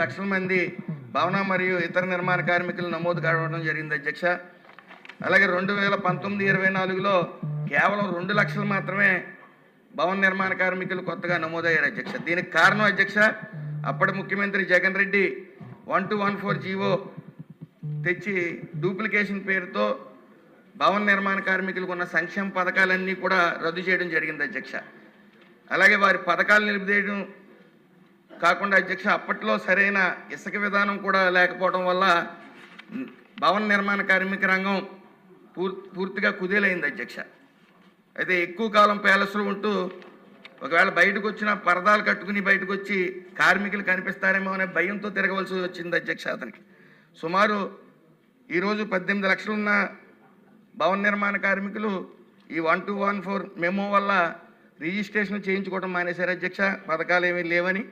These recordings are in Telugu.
లక్షల మంది భవన మరియు ఇతర నిర్మాణ కార్మికులు నమోదు కావడం జరిగింది అధ్యక్ష. అలాగే 2019-24లో కేవలం 2 లక్షలు మాత్రమే భవన నిర్మాణ కార్మికులు కొత్తగా నమోదయ్యారు అధ్యక్ష. దీనికి కారణం అధ్యక్ష, అప్పటి ముఖ్యమంత్రి జగన్ రెడ్డి 1214 జీవో తెచ్చి డూప్లికేషన్ పేరుతో భవన నిర్మాణ కార్మికులకు ఉన్న సంక్షేమ పథకాలన్నీ కూడా రద్దు చేయడం జరిగింది అధ్యక్ష. అలాగే వారి పథకాలు నిలిపివేయడం కాకుండా అధ్యక్ష, అప్పట్లో సరైన ఇసుక విధానం కూడా లేకపోవడం వల్ల భవన నిర్మాణ కార్మిక రంగం పూర్తిగా కుదేలైంది అధ్యక్ష. అయితే ఎక్కువ కాలం ప్యాలెస్లో ఉంటూ ఒకవేళ బయటకు వచ్చిన పరదాలు కట్టుకుని బయటకు వచ్చి కార్మికులు కనిపిస్తారేమో అనే భయంతో తిరగవలసి వచ్చింది అధ్యక్ష. అతనికి సుమారు ఈరోజు 18 లక్షలున్న భవన నిర్మాణ కార్మికులు ఈ 1214 మెమో వల్ల రిజిస్ట్రేషన్ చేయించుకోవడం మానేశారు అధ్యక్ష. పథకాలు ఏమీ లేవని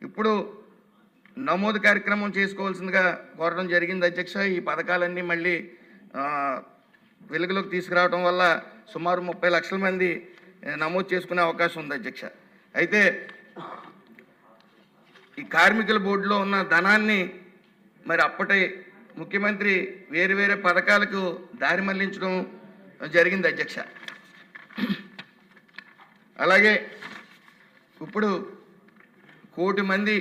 ఇప్పుడు నమోదు కార్యక్రమం చేసుకోవాల్సిందిగా కోరడం జరిగింది అధ్యక్ష. ఈ పథకాలన్నీ మళ్ళీ వెలుగులోకి తీసుకురావడం వల్ల సుమారు 30 లక్షల మంది నమోదు చేసుకునే అవకాశం ఉంది అధ్యక్ష. అయితే ఈ కార్మికుల బోర్డులో ఉన్న ధనాన్ని మరి అప్పటి ముఖ్యమంత్రి వేరు పథకాలకు దారి మళ్లించడం జరిగింది అధ్యక్ష. అలాగే ఇప్పుడు 1 కోటి మంది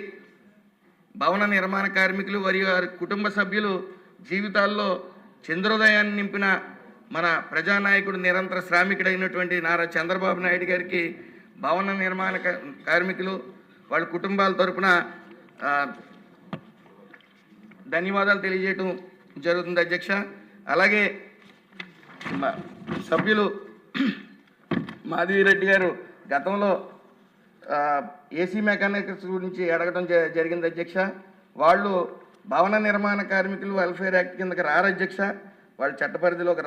భవన నిర్మాణ కార్మికులు మరియు వారి కుటుంబ సభ్యులు జీవితాల్లో చంద్రోదయాన్ని నింపిన మన ప్రజానాయకుడు, నిరంతర శ్రామికుడైనటువంటి నారా చంద్రబాబు నాయుడు గారికి భవన నిర్మాణ కార్మికులు వాళ్ళ కుటుంబాల తరపున ధన్యవాదాలు తెలియజేయడం జరుగుతుంది అధ్యక్ష. అలాగే సభ్యులు మాధవిరెడ్డి గారు గతంలో ఏసీ మెకానిక్స్ గురించి అడగడం జరిగింది అధ్యక్ష. వాళ్ళు భవన నిర్మాణ కార్మికులు వెల్ఫేర్ యాక్ట్ కిందకి రారు అధ్యక్ష. వాళ్ళు చట్ట పరిధిలోకి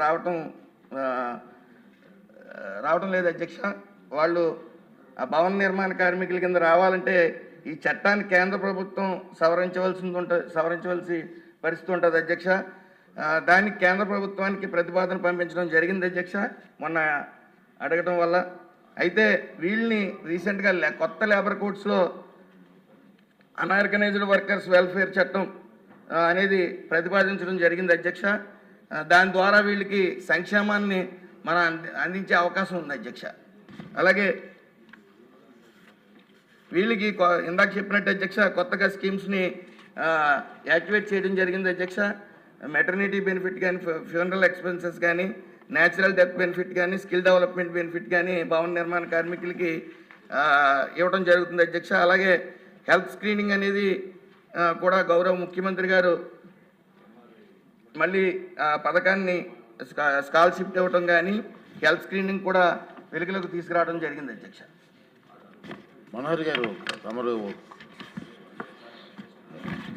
రావడం లేదు అధ్యక్ష. వాళ్ళు ఆ భవన నిర్మాణ కార్మికుల కింద రావాలంటే ఈ చట్టాన్ని కేంద్ర ప్రభుత్వం సవరించవలసి పరిస్థితి ఉంటుంది అధ్యక్ష. దానికి కేంద్ర ప్రభుత్వానికి ప్రతిపాదన పంపించడం జరిగింది అధ్యక్ష మొన్న అడగడం వల్ల. అయితే వీళ్ళని రీసెంట్గా కొత్త లేబర్ కోడ్స్లో అన్ఆర్గనైజ్డ్ వర్కర్స్ వెల్ఫేర్ చట్టం అనేది ప్రతిపాదించడం జరిగింది అధ్యక్ష. దాని ద్వారా వీళ్ళకి సంక్షేమాన్ని మనం అందించే అవకాశం ఉంది అధ్యక్ష. అలాగే వీళ్ళకి ఇందాక చెప్పినట్టు అధ్యక్ష, కొత్తగా స్కీమ్స్ని యాక్టివేట్ చేయడం జరిగింది అధ్యక్ష. మెటర్నిటీ బెనిఫిట్ కానీ, ఫ్యూనరల్ ఎక్స్పెన్సెస్ కానీ, న్యాచురల్ డెత్ బెనిఫిట్ కానీ, స్కిల్ డెవలప్మెంట్ బెనిఫిట్ కానీ భవన నిర్మాణ కార్మికులకి ఇవ్వడం జరుగుతుంది అధ్యక్ష. అలాగే హెల్త్ స్క్రీనింగ్ అనేది కూడా గౌరవ ముఖ్యమంత్రి గారు మళ్ళీ పథకాన్ని స్కాలర్షిప్ ఇవ్వటం కానీ, హెల్త్ స్క్రీనింగ్ కూడా వెలుగులోకి తీసుకురావడం జరిగింది అధ్యక్ష. మనోహర్ గారు తమరు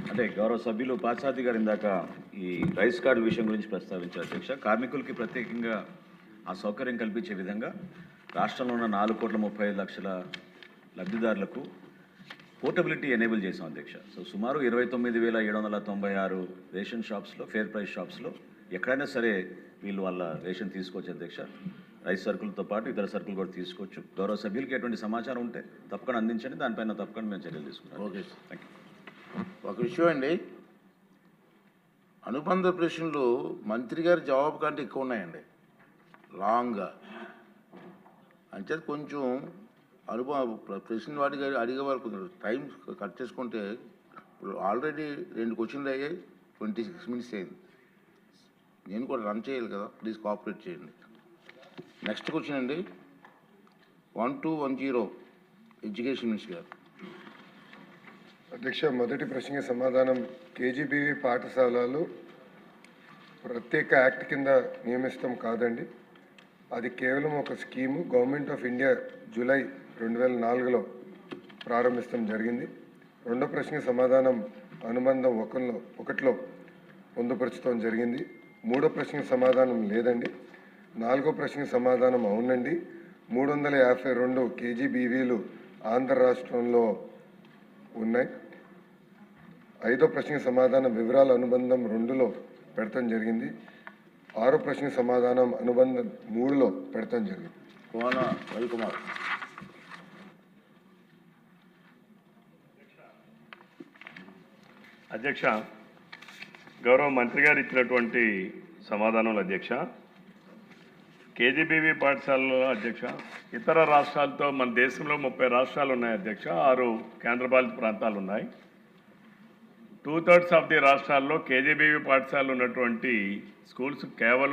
అంటే గౌరవ సభ్యులు పార్థసారథి గారు ఇందాక ఈ రైస్ కార్డు విషయం గురించి ప్రస్తావించారు అధ్యక్ష. కార్మికులకి ప్రత్యేకంగా ఆ సౌకర్యం కల్పించే విధంగా రాష్ట్రంలో ఉన్న 4,35,00,000 లబ్ధిదారులకు పోర్టబిలిటీ ఎనేబుల్ చేసాం అధ్యక్ష. సో సుమారు 29,796 రేషన్ షాప్స్లో, ఫేర్ ప్రైస్ షాప్స్లో ఎక్కడైనా సరే వీళ్ళు వాళ్ళ రేషన్ తీసుకోవచ్చు అధ్యక్ష. రైస్ సరుకులతో పాటు ఇతర సరుకులు కూడా తీసుకోవచ్చు. గౌరవ సభ్యులకి ఎటువంటి సమాచారం ఉంటే తప్పకుండా అందించండి, దానిపైన తప్పకుండా మేము చర్యలు తీసుకుంటాం. Okay, thank you. ఒక విషయం అండి, అనుబంధ ప్రశ్నలు మంత్రి గారి జవాబు కంటే ఎక్కువ ఉన్నాయండి, లాంగ్గా. అంటే కొంచెం ప్రశ్న వాటి గారు అడిగే వరకు టైం కట్ చేసుకుంటే ఇప్పుడు ఆల్రెడీ 2 క్వశ్చన్లు అయ్యాయి, 26 minutes అయింది. నేను కూడా రన్ చేయాలి కదా, ప్లీజ్ కోఆపరేట్ చేయండి. నెక్స్ట్ క్వశ్చన్ అండి, 1210 ఎడ్యుకేషన్ మినిస్టర్ గారు. అధ్యక్ష, మొదటి ప్రశ్నకి సమాధానం, కేజీబీవీ పాఠశాలలు ప్రత్యేక యాక్ట్ కింద నియమిస్తాం కాదండి. అది కేవలం ఒక scheme government of India July 2004లో ప్రారంభించడం జరిగింది. రెండో ప్రశ్నకి సమాధానం అనుబంధం 1లో పొందుపరచడం జరిగింది. మూడో ప్రశ్నకి సమాధానం లేదండి. నాలుగో ప్రశ్నకి సమాధానం అవునండి. 352 కేజీబీవీలు ఆంధ్ర రాష్ట్రంలో ఉన్నాయి. ఐదో ప్రశ్నకి సమాధానం వివరాల అనుబంధం 2లో పెడతాం జరిగింది. ఆరో ప్రశ్నకి సమాధానం అనుబంధం 3లో పెడతాం జరిగింది. రవికుమార్. అధ్యక్ష, గౌరవ మంత్రి గారు ఇచ్చినటువంటి సమాధానంలో అధ్యక్ష, కేజీబీవీ పాఠశాలలో అధ్యక్ష ఇతర రాష్ట్రాలతో మన దేశంలో 30 రాష్ట్రాలు ఉన్నాయి అధ్యక్ష, 6 కేంద్రపాలిత ప్రాంతాలు ఉన్నాయి. 2/3 ఆఫ్ ది రాష్ట్రాల్లో కేజీబీవీ పాఠశాలలు ఉన్నటువంటి స్కూల్స్ కేవలం